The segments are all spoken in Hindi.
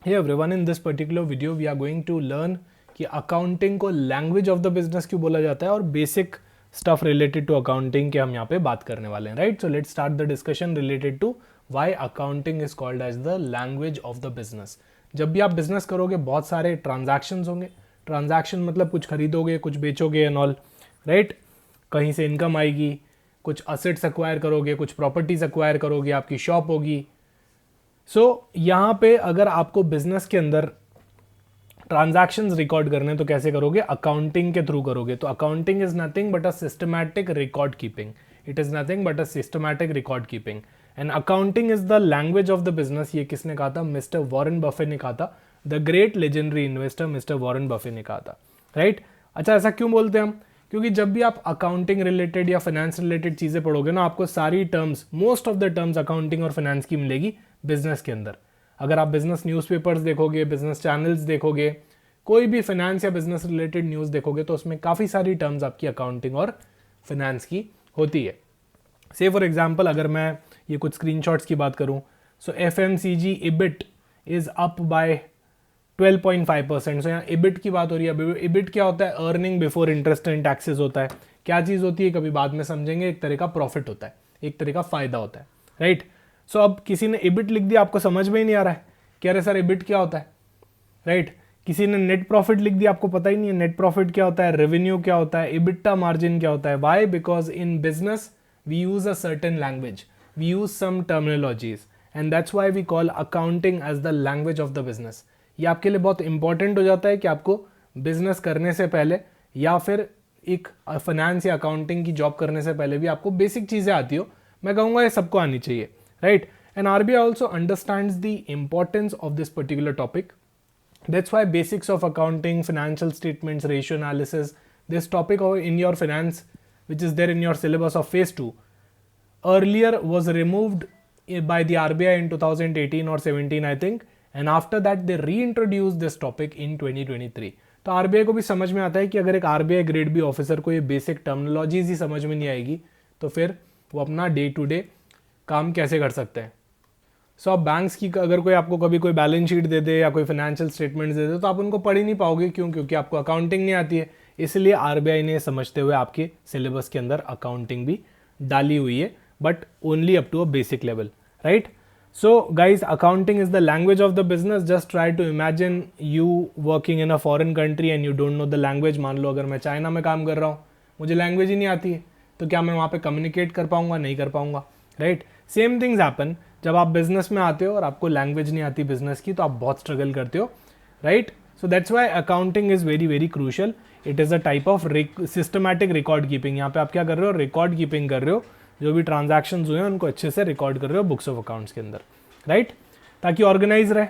Hey everyone, in this particular video we are going to learn कि अकाउंटिंग को लैंग्वेज ऑफ द बिजनेस क्यों बोला जाता है और basic stuff related to accounting के हम यहाँ पे बात करने वाले हैं, right? So let's start the discussion related to why accounting is called as the language of the business. जब भी आप बिजनेस करोगे बहुत सारे ट्रांजैक्शंस होंगे। ट्रांजैक्शन मतलब कुछ खरीदोगे, कुछ बेचोगे एंड ऑल, राइट? कहीं से इनकम आएगी, कुछ असेट्स एक्वायर करोगे, कुछ प्रॉपर्टीज एक्वायर करोगे, आपकी शॉप होगी। यहाँ पे अगर आपको बिजनेस के अंदर ट्रांजैक्शंस रिकॉर्ड करने तो कैसे करोगे? अकाउंटिंग के थ्रू करोगे। तो accounting is nothing but a systematic record keeping. It is nothing but a systematic record keeping and accounting is the language of the business. ये किसने कहा था? मिस्टर वॉरेन बफे ने कहा था। The great legendary investor mister Warren Buffett ने कहा था, राइट? अच्छा, ऐसा क्यों बोलते हैं हम? क्योंकि जब भी आप अकाउंटिंग रिलेटेड या फाइनेंस रिलेटेड चीज़ें पढ़ोगे ना, आपको सारी terms, most of the terms accounting और फाइनेंस की मिलेगी बिजनेस के अंदर। अगर आप बिजनेस न्यूज़पेपर्स देखोगे, बिजनेस चैनल्स देखोगे, कोई भी फाइनेंस या बिजनेस रिलेटेड न्यूज़ देखोगे तो उसमें काफ़ी सारी टर्म्स आपकी अकाउंटिंग और फाइनेंस की होती है। से फॉर एग्जांपल अगर मैं ये कुछ स्क्रीनशॉट्स की बात करूं, सो FMCG EBIT is up by 12.5%। सो यहाँ इबिट की बात हो रही है। इबिट क्या होता है? Earning before interest and taxes होता है। क्या चीज़ होती है कभी बाद में समझेंगे। एक तरह का प्रॉफिट होता है, एक तरह का फायदा होता है, राइट? सो अब किसी ने इबिट लिख दिया, आपको समझ में ही नहीं आ रहा है कि अरे सर इबिट क्या होता है, राइट? किसी ने नेट प्रॉफिट लिख दिया, आपको पता ही नहीं है नेट प्रॉफिट क्या होता है, रेवेन्यू क्या होता है, इबिट्टा मार्जिन क्या होता है। Why? Because in business we use a certain language, we use some terminologies and that's why we call accounting as the language of the business. ये आपके लिए बहुत इंपॉर्टेंट हो जाता है कि आपको बिजनेस करने से पहले या फिर एक फाइनेंस या अकाउंटिंग की जॉब करने से पहले भी आपको बेसिक चीज़ें आती हो। मैं कहूँगा ये सबको आनी चाहिए, right? And RBI also understands the importance of this particular topic. That's why basics of accounting, financial statements, ratio analysis, this topic in your finance, which is there in your syllabus of phase 2, earlier was removed by the RBI in 2018 or 17, I think, and after that they reintroduced this topic in 2023. तो RBI को भी समझ में आता है कि अगर एक RBI ग्रेड बी ऑफिसर को ये बेसिक टर्मिनोलॉजीज ही समझ में नहीं आएगी तो फिर वो अपना डे टू डे काम कैसे कर सकते हैं। सो आप बैंक्स की अगर कोई आपको कभी कोई बैलेंस शीट दे दे या कोई फाइनेंशियल स्टेटमेंट्स दे दे तो आप उनको पढ़ ही नहीं पाओगे। क्यों? क्योंकि आपको अकाउंटिंग नहीं आती है। इसलिए RBI ने समझते हुए आपके सिलेबस के अंदर अकाउंटिंग भी डाली हुई है, but only up to a basic level, right? So guys, accounting is the language of the business. Just try to imagine you working in a foreign country and you don't know the language. मान लो अगर मैं चाइना में काम कर रहा हूँ, मुझे लैंग्वेज ही नहीं आती है, तो क्या मैं वहाँ पे कम्युनिकेट कर पाऊंगा? नहीं कर पाऊंगा, राइट? सेम थिंग्स हैपन जब आप बिजनेस में आते हो और आपको लैंग्वेज नहीं आती बिजनेस की, तो आप बहुत स्ट्रगल करते हो, right? So that's why accounting is very very crucial. It is a type of systematic record keeping. यहाँ पे आप क्या कर रहे हो? रिकॉर्ड कीपिंग कर रहे हो। जो भी ट्रांजैक्शंस हुए हैं उनको अच्छे से रिकॉर्ड कर रहे हो बुक्स ऑफ अकाउंट्स के अंदर, राइट? ताकि ऑर्गेनाइज रहे,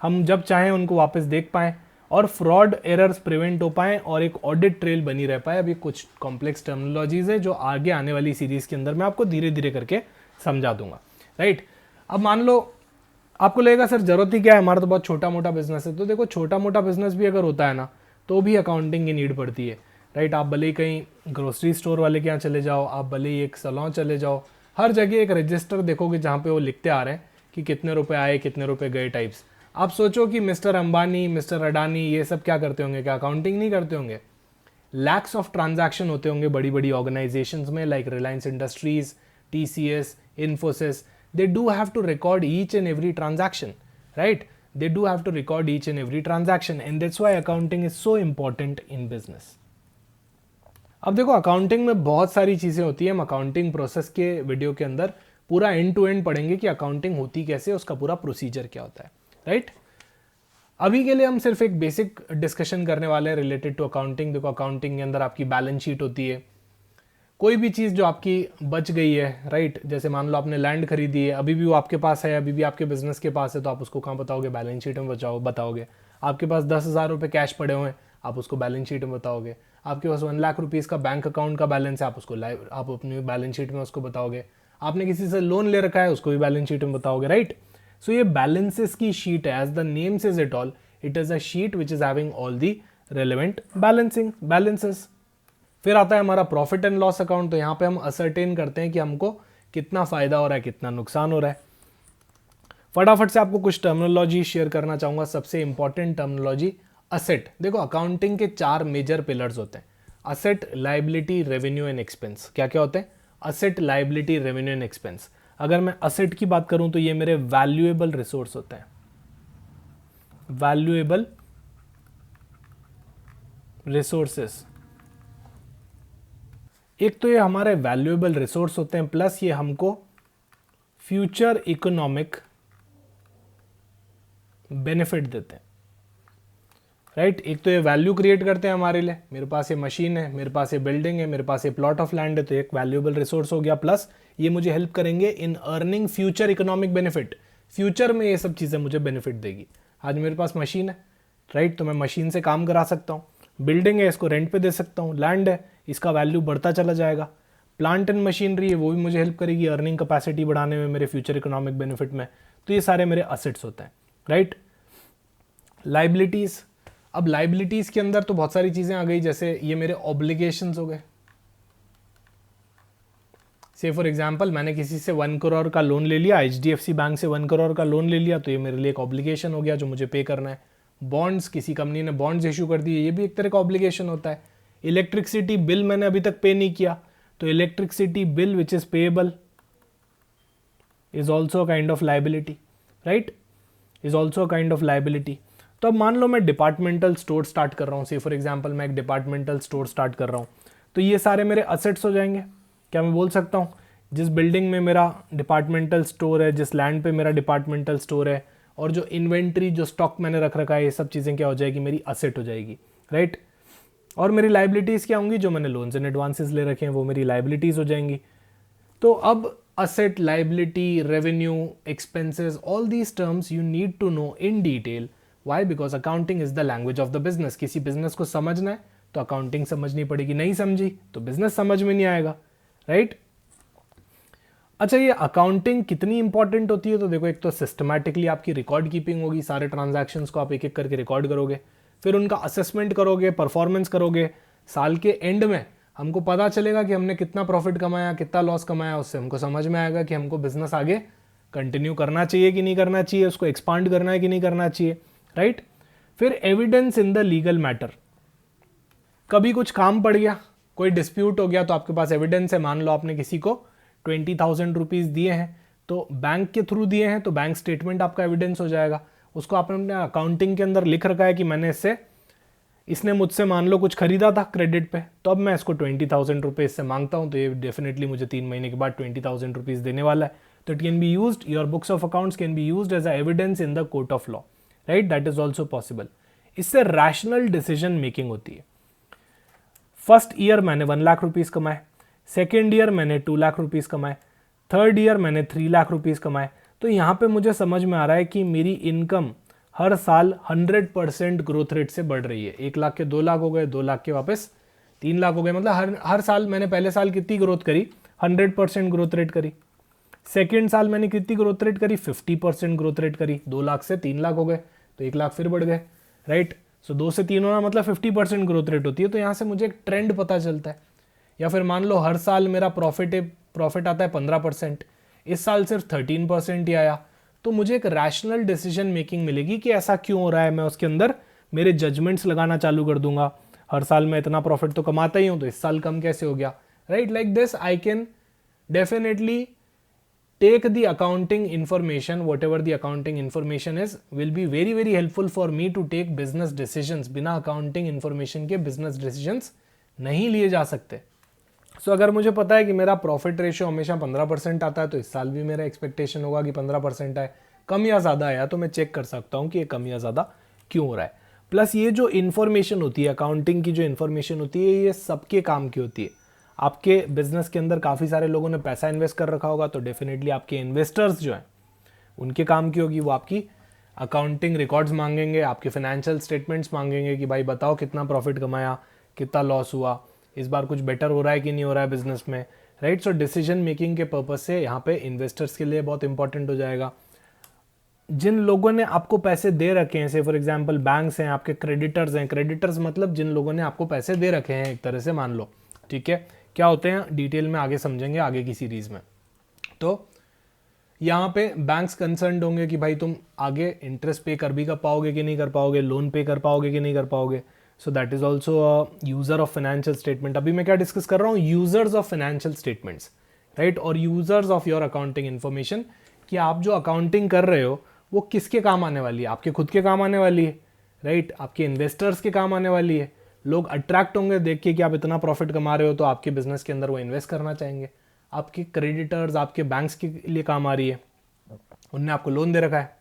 हम जब चाहें उनको वापस देख पाएँ और फ्रॉड एरर्स प्रिवेंट हो पाएँ और एक ऑडिट ट्रेल बनी रह पाए। अभी कुछ कॉम्प्लेक्स टर्मिनोलॉजीज है जो आगे आने वाली सीरीज के अंदर मैं आपको धीरे धीरे करके समझा दूंगा, राइट? अब मान लो आपको लगेगा सर जरूरत ही क्या है, हमारा तो बहुत छोटा मोटा बिजनेस है। तो देखो, छोटा मोटा बिजनेस भी अगर होता है ना तो भी अकाउंटिंग की नीड पड़ती है, राइट? आप भले ही कहीं ग्रोसरी स्टोर वाले के यहाँ चले जाओ, आप भले ही एक सैलून चले जाओ, हर जगह एक रजिस्टर देखोगे जहाँ पे वो लिखते आ रहे हैं कि कितने रुपए आए, कितने रुपए गए टाइप्स। आप सोचो कि मिस्टर अंबानी, मिस्टर अडानी ये सब क्या करते होंगे? क्या अकाउंटिंग नहीं करते होंगे? लैक्स ऑफ ट्रांजैक्शन होते होंगे बड़ी बड़ी ऑर्गेनाइजेशंस में, like Reliance industries, TCS, Infosys. They do have to record each and every transaction, right? They do have to record each and every transaction, and that's why accounting is so important in business. अब देखो, अकाउंटिंग में बहुत सारी चीज़ें होती है। हम अकाउंटिंग प्रोसेस के वीडियो के अंदर पूरा एंड टू एंड पढ़ेंगे कि अकाउंटिंग होती कैसे, उसका पूरा प्रोसीजर क्या होता है, राइट? अभी के लिए हम सिर्फ एक बेसिक डिस्कशन करने वाले हैं रिलेटेड टू अकाउंटिंग। देखो, अकाउंटिंग के अंदर आपकी बैलेंस शीट होती है। कोई भी चीज़ जो आपकी बच गई है, राइट? जैसे मान लो आपने लैंड खरीदी है, अभी भी वो आपके पास है, अभी भी आपके बिजनेस के पास है, तो आप उसको कहाँ बताओगे? बैलेंस शीट में बताओगे। आपके पास 10,000 रुपये कैश पड़े हुए हैं, आप उसको बैलेंस शीट में बताओगे। आपके पास 1 लाख रुपीज़ का बैंक अकाउंट का बैलेंस है, आप अपनी बैलेंस शीट में उसको बताओगे। आपने किसी से लोन ले रखा है, उसको भी बैलेंस शीट में बताओगे, राइट? सो ये बैलेंसेस की शीट है। As the name says it all, it is a sheet which is having all the relevant balances. फिर आता है हमारा प्रॉफिट एंड लॉस अकाउंट। तो यहाँ पे हम असरटेन करते हैं कि हमको कितना फायदा हो रहा है, कितना नुकसान हो रहा है। फटाफट से आपको कुछ टर्मिनोलॉजी शेयर करना चाहूंगा। सबसे इंपॉर्टेंट टर्मिनोलॉजी असेट। देखो अकाउंटिंग के 4 मेजर पिलर्स होते हैं, asset, liability, revenue and expense. क्या क्या होते हैं? Asset, liability, revenue and expense. अगर मैं असेट की बात करूं तो ये मेरे वैल्यूएबल रिसोर्स होते हैं, वैल्यूएबल रिसोर्सेस। एक तो ये हमारे वैल्यूएबल रिसोर्स होते हैं, प्लस ये हमको फ्यूचर इकोनॉमिक बेनिफिट देते हैं, राइट। एक तो ये वैल्यू क्रिएट करते हैं हमारे लिए, मेरे पास ये मशीन है, मेरे पास ये बिल्डिंग है, मेरे पास ये प्लॉट ऑफ लैंड है, तो एक वैल्यूएबल रिसोर्स हो गया। प्लस ये मुझे हेल्प करेंगे in earning future economic benefit. Future में ये सब चीज़ें मुझे बेनिफिट देगी। आज मेरे पास मशीन है, राइट, तो मैं मशीन से काम करा सकता हूँ। बिल्डिंग है, इसको रेंट पे दे सकता हूँ। लैंड है, इसका वैल्यू बढ़ता चला जाएगा। प्लांट एंड मशीनरी है, वो भी मुझे हेल्प करेगी अर्निंग कैपेसिटी बढ़ाने में, मेरे फ्यूचर इकोनॉमिक बेनिफिट में। तो ये सारे मेरे असेट्स होते हैं, राइट। लाइबिलिटीज़, अब लाइबिलिटीज़ के अंदर तो बहुत सारी चीज़ें आ गई, जैसे ये मेरे ऑब्लिगेशंस हो गए। से फॉर एग्जांपल मैंने किसी से 1 करोड़ का लोन ले लिया, HDFC बैंक से 1 करोड़ का लोन ले लिया, तो ये मेरे लिए एक ऑब्लिगेशन हो गया जो मुझे पे करना है। बॉन्ड्स, किसी कंपनी ने बॉन्ड्स इशू कर दिए, ये भी एक तरह का ऑब्लिगेशन होता है। इलेक्ट्रिसिटी बिल मैंने अभी तक पे नहीं किया, तो electricity bill which is payable is also a kind of liability, right, is also a kind of liability. तो अब मान लो मैं डिपार्टमेंटल स्टोर स्टार्ट कर रहा हूँ, से फॉर एग्जांपल मैं एक डिपार्टमेंटल स्टोर स्टार्ट कर रहा हूँ, तो ये सारे मेरे असेट्स हो जाएंगे। क्या मैं बोल सकता हूँ जिस बिल्डिंग में मेरा डिपार्टमेंटल स्टोर है, जिस लैंड पे मेरा डिपार्टमेंटल स्टोर है, और जो इन्वेंट्री, जो स्टॉक मैंने रख रखा है, ये सब चीज़ें क्या हो जाएगी, मेरी असेट हो जाएगी, राइट। और मेरी लाइबिलिटीज़ क्या होंगी, जो मैंने लोन्स एंड एडवांसेस ले रखे हैं वो मेरी लाइबिलिटीज़ हो जाएंगी। तो अब asset, liability, revenue, expenses, all these terms you need to know in detail. Why? Because accounting is the language of the business. किसी बिजनेस को समझना है तो अकाउंटिंग समझनी पड़ेगी, नहीं समझी तो बिजनेस समझ में नहीं आएगा, राइट। अच्छा, ये अकाउंटिंग कितनी इंपॉर्टेंट होती है, तो देखो एक तो सिस्टमैटिकली आपकी रिकॉर्ड कीपिंग होगी, सारे ट्रांजैक्शंस को आप एक एक करके रिकॉर्ड करोगे, फिर उनका असेसमेंट करोगे, परफॉर्मेंस करोगे। साल के एंड में हमको पता चलेगा कि हमने कितना प्रॉफिट कमाया, कितना लॉस कमाया, उससे हमको समझ में आएगा कि हमको बिजनेस आगे कंटिन्यू करना चाहिए कि नहीं करना चाहिए, उसको एक्सपांड करना है कि नहीं करना चाहिए, राइट। फिर evidence in the legal matter, कभी कुछ काम पड़ गया, कोई डिस्प्यूट हो गया, तो आपके पास एविडेंस है। मान लो आपने किसी को 20,000 रुपीज़ दिए हैं, तो बैंक के थ्रू दिए हैं, तो बैंक स्टेटमेंट आपका एविडेंस हो जाएगा। उसको आपने अपने अकाउंटिंग के अंदर लिख रखा है कि मैंने इसने मुझसे मान लो कुछ खरीदा था क्रेडिट पे, तो अब मैं इसको 20,000 रुपये इससे मांगता हूँ, तो ये डेफिनेटली मुझे 3 महीने के बाद 20,000 रुपीज़ देने वाला है। तो it can be used, your books of accounts can be used as a evidence in the court of law, right, that is also possible. इससे रैशनल डिसीजन मेकिंग होती है। फर्स्ट ईयर मैंने 1 लाख रुपीज़ कमाए, सेकेंड ईयर मैंने 2 लाख रुपीज़ कमाए, थर्ड ईयर मैंने 3 लाख रुपीज़ कमाए, तो यहाँ पे मुझे समझ में आ रहा है कि मेरी इनकम हर साल 100% ग्रोथ रेट से बढ़ रही है। 1 लाख के 2 लाख हो गए, 2 लाख के वापस 3 लाख हो गए, मतलब हर साल मैंने पहले साल कितनी ग्रोथ करी, 100% ग्रोथ रेट करी। सेकेंड साल मैंने कितनी ग्रोथ रेट करी, 50% ग्रोथ रेट करी, 2 लाख से 3 लाख हो गए, तो 1 लाख फिर बढ़ गए, राइट। सो 2 से 3 होना मतलब 50% ग्रोथ रेट होती है। तो यहाँ से मुझे एक ट्रेंड पता चलता है। या फिर मान लो हर साल मेरा प्रॉफिट आता है 15%, इस साल सिर्फ 13% ही आया, तो मुझे एक रैशनल डिसीजन मेकिंग मिलेगी कि ऐसा क्यों हो रहा है। मैं उसके अंदर मेरे जजमेंट्स लगाना चालू कर दूंगा। हर साल मैं इतना प्रॉफिट तो कमाता ही हूँ, तो इस साल कम कैसे हो गया, right. Like this I can definitely take the accounting information, whatever the accounting information is, will be very very helpful for me to take business decisions. बिना अकाउंटिंग information के business decisions नहीं लिए जा सकते। सो अगर मुझे पता है कि मेरा प्रॉफिट रेशियो हमेशा 15% आता है, तो इस साल भी मेरा एक्सपेक्टेशन होगा कि 15% आए। कम या ज़्यादा आया तो मैं चेक कर सकता हूँ कि ये कम या ज़्यादा क्यों हो रहा है। प्लस ये जो इन्फॉर्मेशन होती है, अकाउंटिंग की जो इन्फॉर्मेशन होती है, ये सबके काम की होती है। आपके बिजनेस के अंदर काफ़ी सारे लोगों ने पैसा इन्वेस्ट कर रखा होगा, तो डेफिनेटली आपके इन्वेस्टर्स जो हैं उनके काम की होगी। वो आपकी अकाउंटिंग रिकॉर्ड्स मांगेंगे, आपके फाइनेंशियल स्टेटमेंट्स मांगेंगे कि भाई बताओ कितना प्रॉफिट कमाया, कितना लॉस हुआ, इस बार कुछ बेटर हो रहा है कि नहीं हो रहा है बिजनेस में, राइट। सो डिसीजन मेकिंग के पर्पज से यहाँ पे इन्वेस्टर्स के लिए बहुत इंपॉर्टेंट हो जाएगा। जिन लोगों ने आपको पैसे दे रखे हैं, से फॉर एग्जांपल बैंक्स हैं, आपके क्रेडिटर्स हैं। क्रेडिटर्स मतलब जिन लोगों ने आपको पैसे दे रखे हैं एक तरह से, मान लो, ठीक है। क्या होते हैं डिटेल में आगे समझेंगे आगे की सीरीज में। तो यहाँ पे बैंक्स कंसर्न्ड होंगे कि भाई तुम आगे इंटरेस्ट पे कर पाओगे कि नहीं कर पाओगे, लोन पे कर पाओगे कि नहीं कर पाओगे. So that is also a user of financial statement. अभी मैं क्या डिस्कस कर रहा हूँ, users of financial statements, right, और users of your accounting information, कि आप जो अकाउंटिंग कर रहे हो वो किसके काम आने वाली है, आपके खुद के काम आने वाली है, राइट, आपके इन्वेस्टर्स के काम आने वाली है. लोग अट्रैक्ट होंगे देख के कि आप इतना प्रॉफिट कमा रहे हो, तो आपके बिजनेस के अंदर वो इन्वेस्ट करना चाहेंगे. आपके क्रेडिटर्स आपके बैंक्स के लिए काम आ रही है, उनने आपको लोन दे रखा है,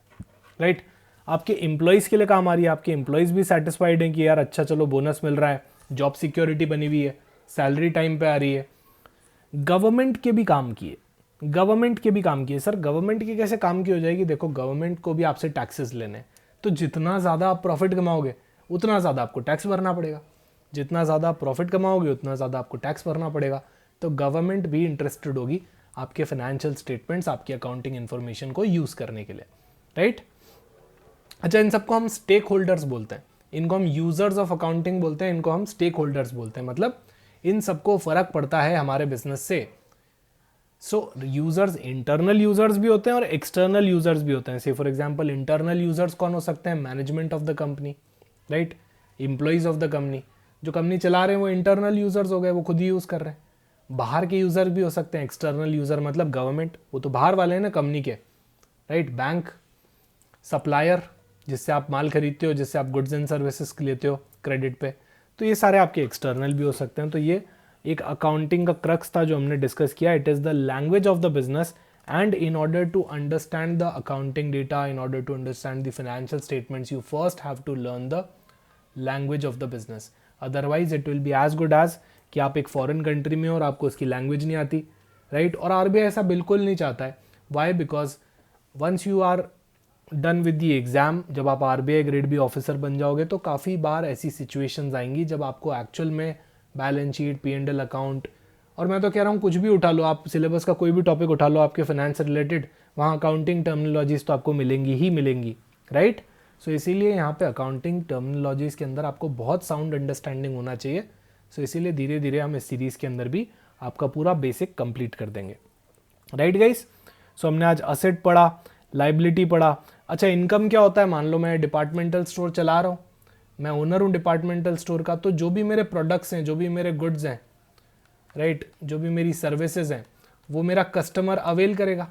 राइट. आपके एम्प्लॉयज़ के लिए काम आ रही है, आपके एम्प्लॉयज़ भी सेटिस्फाइड हैं कि यार अच्छा चलो बोनस मिल रहा है, जॉब सिक्योरिटी बनी हुई है, सैलरी टाइम पे आ रही है. गवर्नमेंट के भी काम किए, गवर्नमेंट के भी काम किए. सर गवर्नमेंट के कैसे काम की हो जाएगी, देखो गवर्नमेंट को भी आपसे टैक्सेस लेने हैं, तो जितना ज़्यादा आप प्रॉफिट कमाओगे उतना ज़्यादा आपको टैक्स भरना पड़ेगा, जितना ज़्यादा आप प्रॉफिट कमाओगे उतना ज़्यादा आपको टैक्स भरना पड़ेगा. तो गवर्नमेंट भी इंटरेस्टेड होगी आपके फाइनेंशियल स्टेटमेंट्स, आपकी अकाउंटिंग इन्फॉर्मेशन को यूज़ करने के लिए, राइट. अच्छा, इन सबको हम स्टेक होल्डर्स बोलते हैं, इनको हम यूजर्स ऑफ अकाउंटिंग बोलते हैं, इनको हम स्टेक होल्डर्स बोलते हैं. मतलब इन सबको फर्क पड़ता है हमारे बिजनेस से. सो यूजर्स इंटरनल यूजर्स भी होते हैं और एक्सटर्नल यूजर्स भी होते हैं. से फॉर एग्जांपल इंटरनल यूजर्स कौन हो सकते हैं, management of the company, right, employees of the company, जो कंपनी चला रहे हैं वो इंटरनल यूजर्स हो गए, वो खुद ही यूज़ कर रहे हैं. बाहर के यूज़र भी हो सकते हैं, एक्सटर्नल यूज़र मतलब गवर्नमेंट, वो तो बाहर वाले हैं ना कंपनी के, राइट. बैंक, सप्लायर जिससे आप माल खरीदते हो, जिससे आप गुड्स एंड सर्विसेज लेते हो क्रेडिट पे, तो ये सारे आपके एक्सटर्नल भी हो सकते हैं. तो ये एक अकाउंटिंग का क्रक्स था जो हमने डिस्कस किया. It is the language of the business, and in order to understand the accounting data, in order to understand the financial statements, you first have to learn the language of the business. Otherwise it will be as good as कि आप एक फॉरेन कंट्री में हो और आपको उसकी लैंग्वेज नहीं आती, राइट. और आरबीआई ऐसा बिल्कुल नहीं चाहता है. Why? Because once you are done with the exam, जब आप आरबीआई ग्रेड बी ऑफिसर बन जाओगे, तो काफ़ी बार ऐसी सिचुएशंस आएंगी जब आपको एक्चुअल में बैलेंस शीट, P&L अकाउंट, और मैं तो कह रहा हूँ कुछ भी उठा लो, आप सिलेबस का कोई भी टॉपिक उठा लो आपके फाइनेंस से रिलेटेड, वहाँ अकाउंटिंग टर्मिनोलॉजीज तो आपको मिलेंगी ही मिलेंगी, राइट. सो इसीलिए यहाँ पे अकाउंटिंग टर्मिनोलॉजीज के अंदर आपको बहुत साउंड अंडरस्टैंडिंग होना चाहिए. सो इसीलिए धीरे धीरे हम इस सीरीज़ के अंदर भी आपका पूरा बेसिक कंप्लीट कर देंगे, राइट गाइस. सो हमने आज असेट पढ़ा, लाइबिलिटी पढ़ा. अच्छा, इनकम क्या होता है, मान लो मैं डिपार्टमेंटल स्टोर चला रहा हूँ, मैं ओनर हूँ डिपार्टमेंटल स्टोर का, तो जो भी मेरे प्रोडक्ट्स हैं, जो भी मेरे गुड्स हैं, राइट, जो भी मेरी सर्विसेज हैं, वो मेरा कस्टमर अवेल करेगा,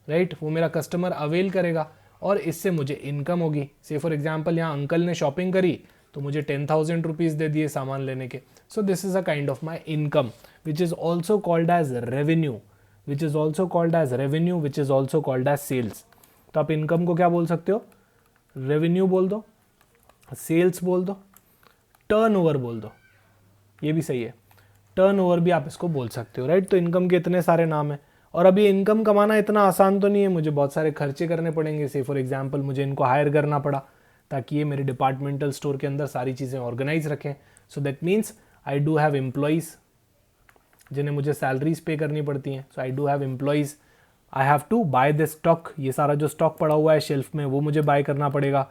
राइट, वो मेरा कस्टमर अवेल करेगा और इससे मुझे इनकम होगी. से फॉर एग्जांपल यहाँ अंकल ने शॉपिंग करी तो मुझे 10,000 रुपीज़ दे दिए सामान लेने के. So this is a kind of my income which is also called as revenue, which is also called as revenue, which is also called as sales. तो आप इनकम को क्या बोल सकते हो, रेवेन्यू बोल दो, सेल्स बोल दो, टर्नओवर बोल दो, ये भी सही है, टर्नओवर भी आप इसको बोल सकते हो, राइट. तो इनकम के इतने सारे नाम हैं. और अभी इनकम कमाना इतना आसान तो नहीं है, मुझे बहुत सारे खर्चे करने पड़ेंगे. से फॉर एग्जांपल मुझे इनको हायर करना पड़ा ताकि ये मेरे डिपार्टमेंटल स्टोर के अंदर सारी चीज़ें ऑर्गेनाइज रखें. So that means I do have employees जिन्हें मुझे सैलरीज पे करनी पड़ती हैं. So I do have employees, I have to buy this stock, ये सारा जो स्टॉक पड़ा हुआ है शेल्फ में वो मुझे बाय करना पड़ेगा,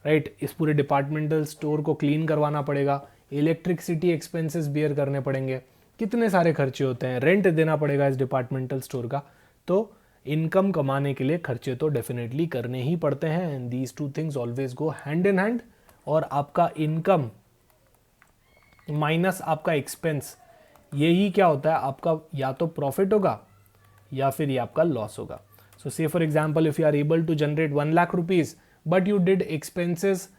राइट. इस पूरे डिपार्टमेंटल स्टोर को क्लीन करवाना पड़ेगा, इलेक्ट्रिसिटी एक्सपेंसेस बियर करने पड़ेंगे, कितने सारे खर्चे होते हैं, रेंट देना पड़ेगा इस डिपार्टमेंटल स्टोर का. तो इनकम कमाने के लिए खर्चे तो डेफिनेटली करने ही पड़ते हैं, and these two things always go hand in hand. और आपका इनकम माइनस आपका एक्सपेंस, यही क्या होता है, आपका या तो प्रॉफिट होगा या फिर ये आपका लॉस होगा. So say for example if you are able to generate 1 lakh rupees but you did expenses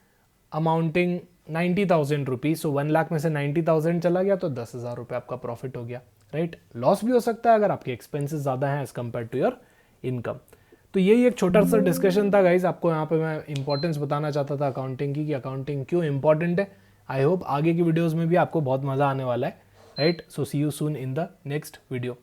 amounting 90,000 rupees, so 1 lakh में से 90,000 चला गया तो 10,000 रुपये आपका प्रॉफिट हो गया, राइट. लॉस भी हो सकता है अगर आपके एक्सपेंसेस ज़्यादा हैं as compare to your income. तो यही एक छोटा सा डिस्कशन था गाइज, आपको यहाँ पे मैं इंपॉर्टेंस बताना चाहता था अकाउंटिंग की, कि अकाउंटिंग क्यों इंपॉर्टेंट है. आई होप आगे की वीडियोज़ में भी आपको बहुत मज़ा आने वाला है, right. So see you soon in the next video.